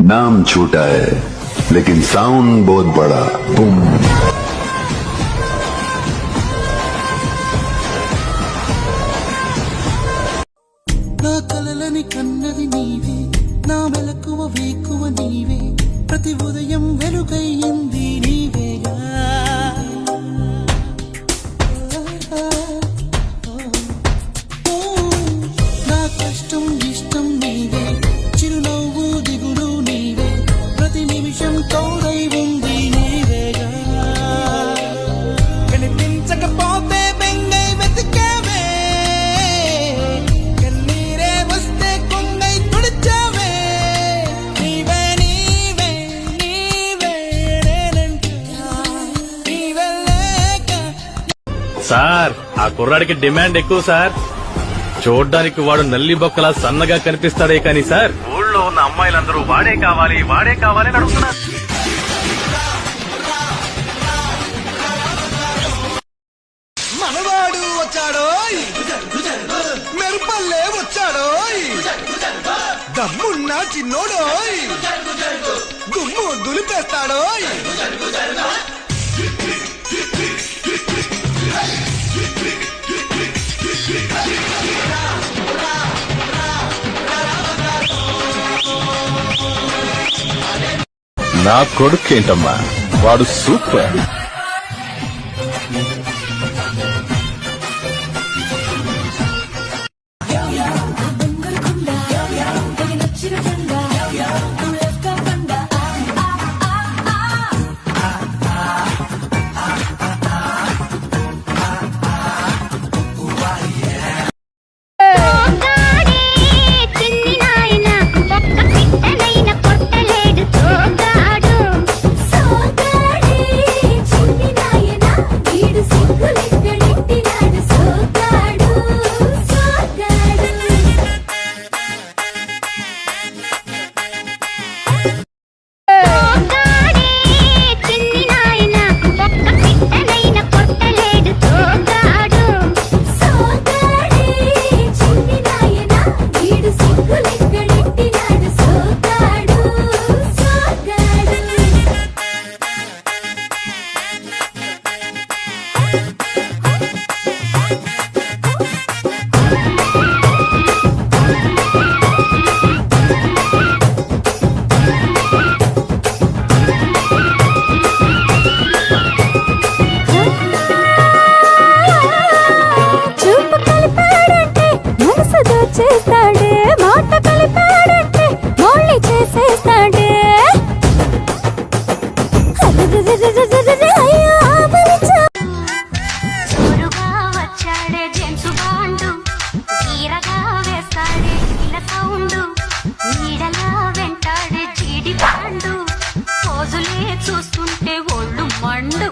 नाम छोटा है लेकिन साउंड बहुत बड़ा। बूम। నా కలలని కన్నది నీవే, నా మెలకువ వేకువ నీవే, ప్రతి ఉదయం వెలుగయ్యింది నీవేగా। నా కష్టం ఇష్టం నీవే, చిరునవ్వు దిగులు నీవే, ప్రతి నిమిషం తోడై ఉంది నీవేగా। కనిపించకపోతే బెంగై వెతికావే, కన్నీరే వస్తే కొంగై తుడిచావే, నీవే నీవే నీవే నేనంటా, నీవే లేక। సార్ ఆ కుర్రాడికి డిమాండ్ ఎక్కువ సార్. చూడ్డానికి వాడు నల్లి బొక్కలా సన్నగా కనిపిస్తాడే కానీ సార్ ఊళ్ళో ఉన్న అమ్మాయిలందరూ వాడే కావాలి వాడే కావాలి అని అడుగుతున్నారు. మనవాడు వచ్చాడోయ్, మెరుపల్లే వచ్చాడోయ్, దమ్మున్న చిన్నోడోయ్, దుమ్ము దులిపేస్తాడోయ్। నా కొడుకేంటమ్మా వాడు సూపర్. చేస్తాడే మాట కలిపాడంటే మళ్ళీ చేసేస్తాడే, జోరుగా వచ్చాడే జేమ్స్ బాండు, తీరగా వేస్తాడే ఇలా సౌండు, నీడలా వెంటాడే జీడి పాండు, పోజులే చూస్తుంటే ఒళ్ళు మండు.